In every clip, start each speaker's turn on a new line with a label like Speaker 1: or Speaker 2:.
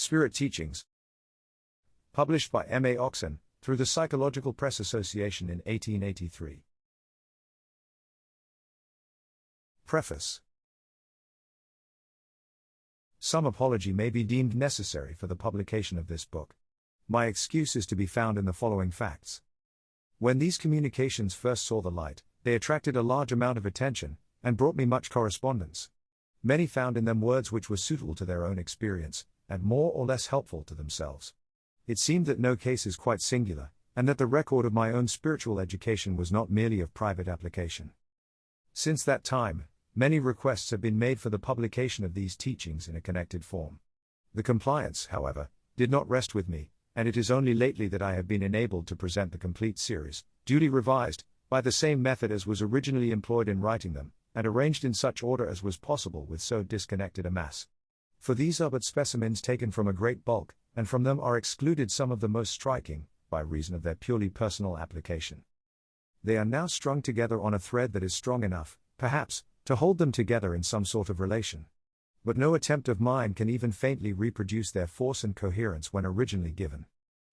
Speaker 1: Spirit Teachings. Published by M.A. Oxon, through the Psychological Press Association in 1883. Preface. Some apology may be deemed necessary for the publication of this book. My excuse is to be found in the following facts. When these communications first saw the light, they attracted a large amount of attention, and brought me much correspondence. Many found in them words which were suitable to their own experience, and more or less helpful to themselves. It seemed that no case is quite singular, and that the record of my own spiritual education was not merely of private application. Since that time, many requests have been made for the publication of these teachings in a connected form. The compliance, however, did not rest with me, and it is only lately that I have been enabled to present the complete series, duly revised, by the same method as was originally employed in writing them, and arranged in such order as was possible with so disconnected a mass. For these are but specimens taken from a great bulk, and from them are excluded some of the most striking, by reason of their purely personal application. They are now strung together on a thread that is strong enough, perhaps, to hold them together in some sort of relation. But no attempt of mine can even faintly reproduce their force and coherence when originally given.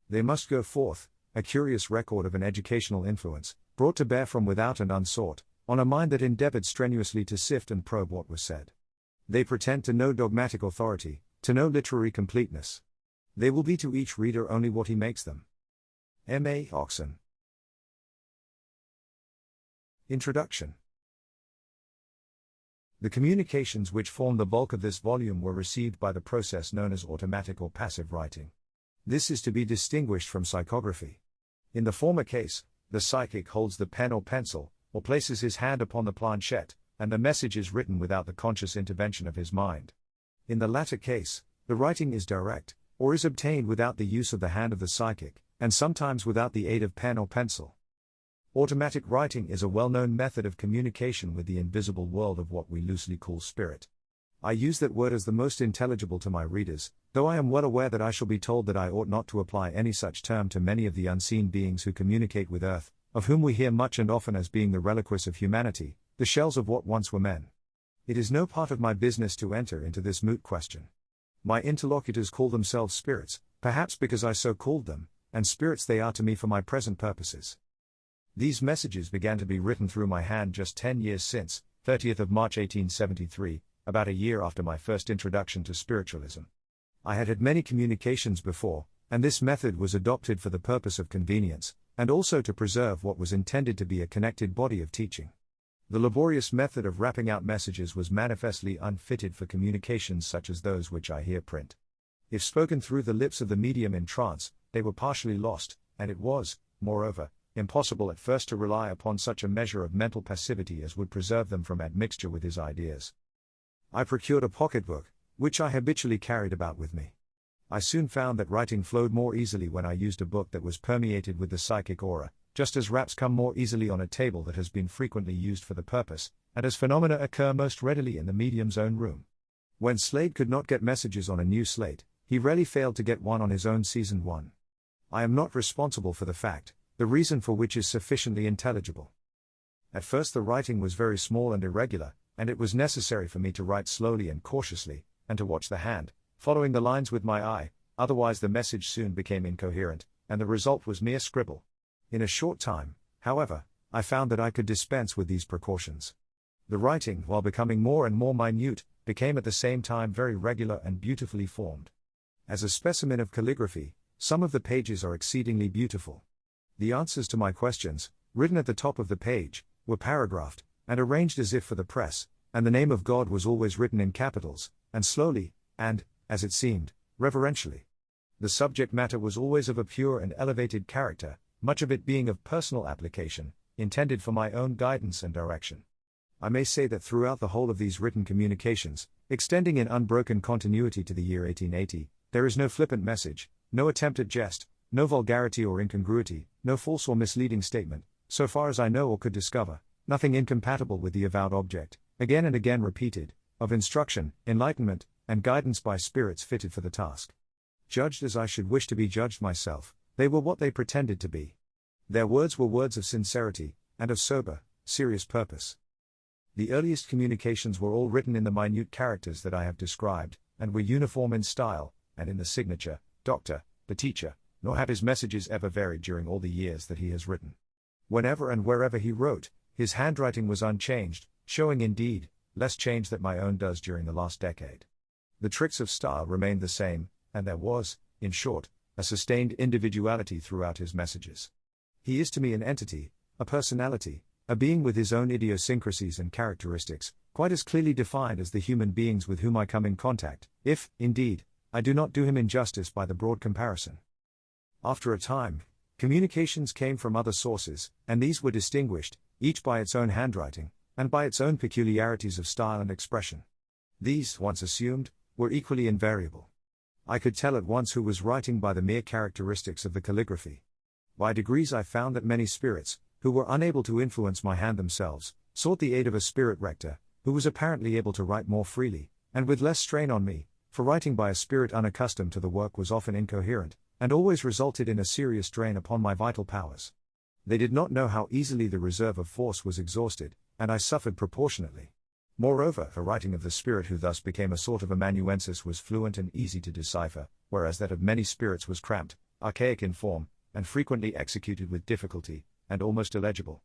Speaker 1: They must go forth, a curious record of an educational influence, brought to bear from without and unsought, on a mind that endeavored strenuously to sift and probe what was said. They pretend to no dogmatic authority, to no literary completeness. They will be to each reader only what he makes them. M.A. Oxon. Introduction. The communications which form the bulk of this volume were received by the process known as automatic or passive writing. This is to be distinguished from psychography. In the former case, the psychic holds the pen or pencil, or places his hand upon the planchette, and the message is written without the conscious intervention of his mind. In the latter case, the writing is direct, or is obtained without the use of the hand of the psychic, and sometimes without the aid of pen or pencil. Automatic writing is a well-known method of communication with the invisible world of what we loosely call spirit. I use that word as the most intelligible to my readers, though I am well aware that I shall be told that I ought not to apply any such term to many of the unseen beings who communicate with earth, of whom we hear much and often as being the reliquaries of humanity, the shells of what once were men. It is no part of my business to enter into this moot question. My interlocutors call themselves spirits, perhaps because I so called them, and spirits they are to me for my present purposes. These messages began to be written through my hand just 10 years since, 30th of March 1873, about a year after my first introduction to spiritualism. I had had many communications before, and this method was adopted for the purpose of convenience, and also to preserve what was intended to be a connected body of teaching. The laborious method of rapping out messages was manifestly unfitted for communications such as those which I here print. If spoken through the lips of the medium in trance, they were partially lost, and it was, moreover, impossible at first to rely upon such a measure of mental passivity as would preserve them from admixture with his ideas. I procured a pocketbook, which I habitually carried about with me. I soon found that writing flowed more easily when I used a book that was permeated with the psychic aura, just as raps come more easily on a table that has been frequently used for the purpose, and as phenomena occur most readily in the medium's own room. When Slade could not get messages on a new slate, he rarely failed to get one on his own seasoned one. I am not responsible for the fact, the reason for which is sufficiently intelligible. At first the writing was very small and irregular, and it was necessary for me to write slowly and cautiously, and to watch the hand, following the lines with my eye, otherwise the message soon became incoherent, and the result was mere scribble. In a short time, however, I found that I could dispense with these precautions. The writing, while becoming more and more minute, became at the same time very regular and beautifully formed. As a specimen of calligraphy, some of the pages are exceedingly beautiful. The answers to my questions, written at the top of the page, were paragraphed, and arranged as if for the press, and the name of God was always written in capitals, and slowly, and, as it seemed, reverentially. The subject matter was always of a pure and elevated character, much of it being of personal application, intended for my own guidance and direction. I may say that throughout the whole of these written communications, extending in unbroken continuity to the year 1880, there is no flippant message, no attempt at jest, no vulgarity or incongruity, no false or misleading statement, so far as I know or could discover, nothing incompatible with the avowed object, again and again repeated, of instruction, enlightenment, and guidance by spirits fitted for the task. Judged as I should wish to be judged myself, they were what they pretended to be. Their words were words of sincerity, and of sober, serious purpose. The earliest communications were all written in the minute characters that I have described, and were uniform in style, and in the signature, Dr., the teacher, nor have his messages ever varied during all the years that he has written. Whenever and wherever he wrote, his handwriting was unchanged, showing indeed, less change than my own does during the last decade. The tricks of style remained the same, and there was, in short, a sustained individuality throughout his messages. He is to me an entity, a personality, a being with his own idiosyncrasies and characteristics, quite as clearly defined as the human beings with whom I come in contact, if, indeed, I do not do him injustice by the broad comparison. After a time, communications came from other sources, and these were distinguished, each by its own handwriting, and by its own peculiarities of style and expression. These, once assumed, were equally invariable. I could tell at once who was writing by the mere characteristics of the calligraphy. By degrees I found that many spirits, who were unable to influence my hand themselves, sought the aid of a spirit rector, who was apparently able to write more freely, and with less strain on me, for writing by a spirit unaccustomed to the work was often incoherent, and always resulted in a serious drain upon my vital powers. They did not know how easily the reserve of force was exhausted, and I suffered proportionately. Moreover, the writing of the spirit who thus became a sort of amanuensis was fluent and easy to decipher, whereas that of many spirits was cramped, archaic in form, and frequently executed with difficulty, and almost illegible.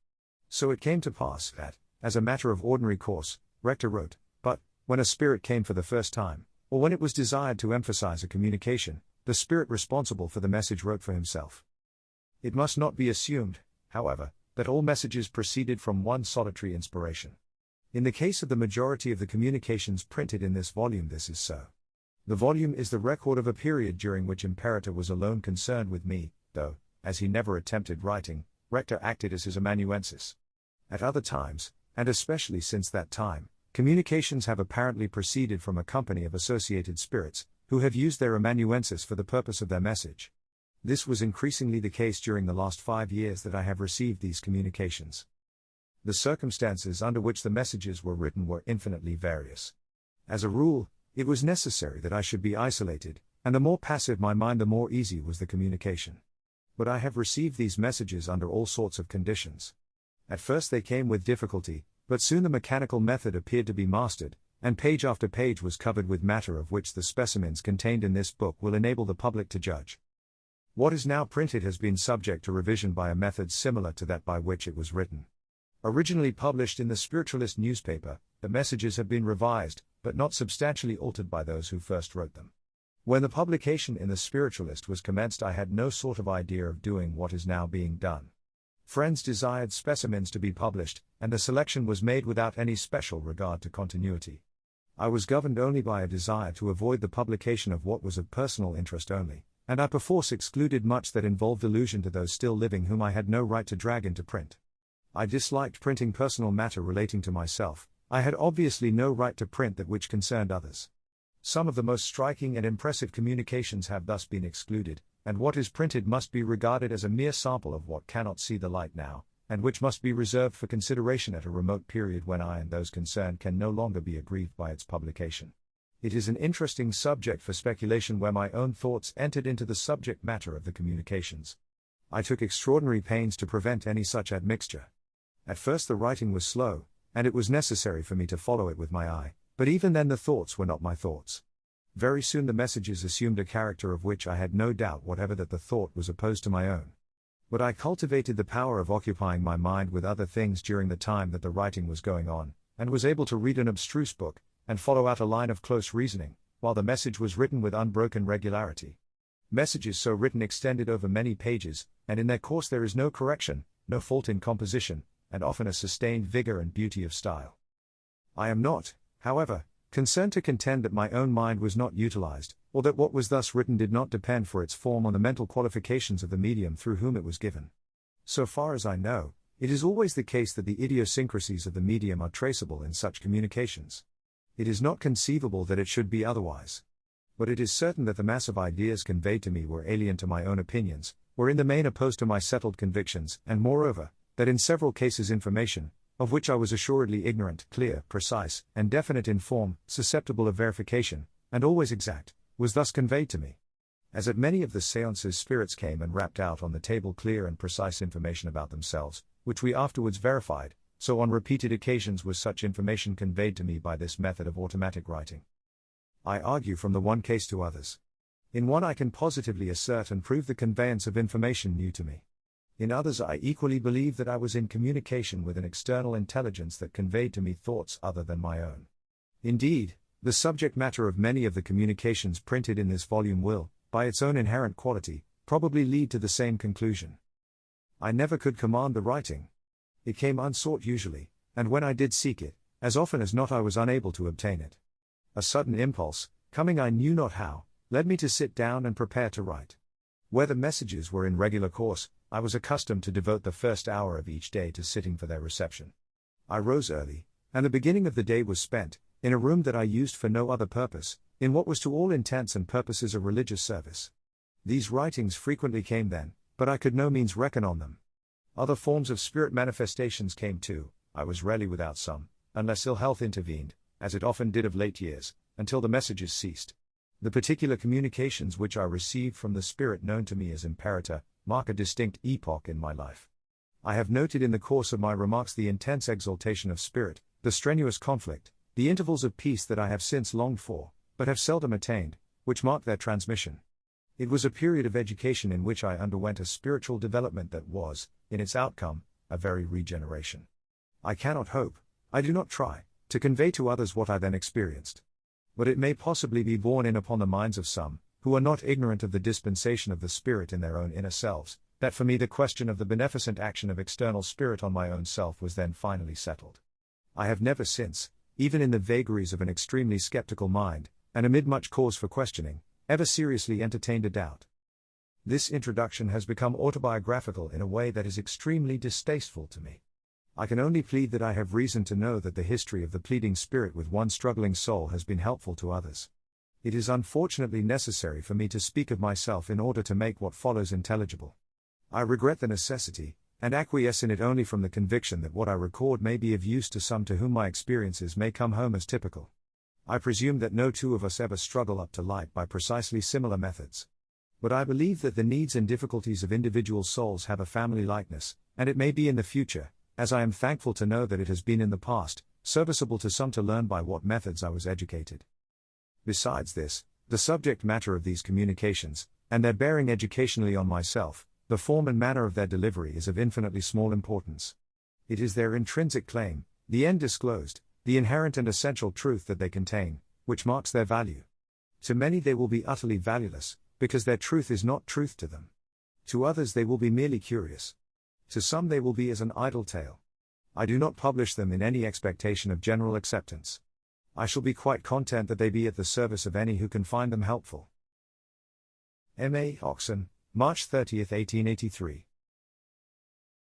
Speaker 1: So it came to pass that, as a matter of ordinary course, rector wrote, but, when a spirit came for the first time, or when it was desired to emphasize a communication, the spirit responsible for the message wrote for himself. It must not be assumed, however, that all messages proceeded from one solitary inspiration. In the case of the majority of the communications printed in this volume, this is so. The volume is the record of a period during which Imperator was alone concerned with me, though, as he never attempted writing, rector acted as his amanuensis. At other times, and especially since that time, communications have apparently proceeded from a company of associated spirits, who have used their amanuensis for the purpose of their message. This was increasingly the case during the last 5 years that I have received these communications. The circumstances under which the messages were written were infinitely various. As a rule, it was necessary that I should be isolated, and the more passive my mind the more easy was the communication. But I have received these messages under all sorts of conditions. At first they came with difficulty, but soon the mechanical method appeared to be mastered, and page after page was covered with matter of which the specimens contained in this book will enable the public to judge. What is now printed has been subject to revision by a method similar to that by which it was written. Originally published in the Spiritualist newspaper, the messages have been revised, but not substantially altered by those who first wrote them. When the publication in the Spiritualist was commenced, I had no sort of idea of doing what is now being done. Friends desired specimens to be published, and the selection was made without any special regard to continuity. I was governed only by a desire to avoid the publication of what was of personal interest only, and I perforce excluded much that involved allusion to those still living whom I had no right to drag into print. I disliked printing personal matter relating to myself. I had obviously no right to print that which concerned others. Some of the most striking and impressive communications have thus been excluded, and what is printed must be regarded as a mere sample of what cannot see the light now, and which must be reserved for consideration at a remote period when I and those concerned can no longer be aggrieved by its publication. It is an interesting subject for speculation where my own thoughts entered into the subject matter of the communications. I took extraordinary pains to prevent any such admixture. At first the writing was slow, and it was necessary for me to follow it with my eye, but even then the thoughts were not my thoughts. Very soon the messages assumed a character of which I had no doubt whatever that the thought was opposed to my own. But I cultivated the power of occupying my mind with other things during the time that the writing was going on, and was able to read an abstruse book, and follow out a line of close reasoning, while the message was written with unbroken regularity. Messages so written extended over many pages, and in their course there is no correction, no fault in composition, and often a sustained vigor and beauty of style. I am not, however, concerned to contend that my own mind was not utilized, or that what was thus written did not depend for its form on the mental qualifications of the medium through whom it was given. So far as I know, it is always the case that the idiosyncrasies of the medium are traceable in such communications. It is not conceivable that it should be otherwise. But it is certain that the mass of ideas conveyed to me were alien to my own opinions, were in the main opposed to my settled convictions, and moreover, that in several cases information, of which I was assuredly ignorant, clear, precise, and definite in form, susceptible of verification, and always exact, was thus conveyed to me. As at many of the seances, spirits came and rapped out on the table clear and precise information about themselves, which we afterwards verified, so on repeated occasions was such information conveyed to me by this method of automatic writing. I argue from the one case to others. In one I can positively assert and prove the conveyance of information new to me. In others I equally believe that I was in communication with an external intelligence that conveyed to me thoughts other than my own. Indeed, the subject matter of many of the communications printed in this volume will, by its own inherent quality, probably lead to the same conclusion. I never could command the writing. It came unsought usually, and when I did seek it, as often as not I was unable to obtain it. A sudden impulse, coming I knew not how, led me to sit down and prepare to write. Where the messages were in regular course, I was accustomed to devote the first hour of each day to sitting for their reception. I rose early, and the beginning of the day was spent, in a room that I used for no other purpose, in what was to all intents and purposes a religious service. These writings frequently came then, but I could no means reckon on them. Other forms of spirit manifestations came too. I was rarely without some, unless ill health intervened, as it often did of late years, until the messages ceased. The particular communications which I received from the spirit known to me as Imperator mark a distinct epoch in my life. I have noted in the course of my remarks the intense exaltation of spirit, the strenuous conflict, the intervals of peace that I have since longed for, but have seldom attained, which mark their transmission. It was a period of education in which I underwent a spiritual development that was, in its outcome, a very regeneration. I cannot hope, I do not try, to convey to others what I then experienced. But it may possibly be borne in upon the minds of some, who are not ignorant of the dispensation of the Spirit in their own inner selves, that for me the question of the beneficent action of external spirit on my own self was then finally settled. I have never since, even in the vagaries of an extremely skeptical mind, and amid much cause for questioning, ever seriously entertained a doubt. This introduction has become autobiographical in a way that is extremely distasteful to me. I can only plead that I have reason to know that the history of the pleading spirit with one struggling soul has been helpful to others. It is unfortunately necessary for me to speak of myself in order to make what follows intelligible. I regret the necessity, and acquiesce in it only from the conviction that what I record may be of use to some to whom my experiences may come home as typical. I presume that no two of us ever struggle up to light by precisely similar methods. But I believe that the needs and difficulties of individual souls have a family likeness, and it may be in the future, as I am thankful to know that it has been in the past, serviceable to some to learn by what methods I was educated. Besides this, the subject matter of these communications, and their bearing educationally on myself, the form and manner of their delivery is of infinitely small importance. It is their intrinsic claim, the end disclosed, the inherent and essential truth that they contain, which marks their value. To many they will be utterly valueless, because their truth is not truth to them. To others they will be merely curious. To some they will be as an idle tale. I do not publish them in any expectation of general acceptance. I shall be quite content that they be at the service of any who can find them helpful. M.A. Oxon, March 30, 1883.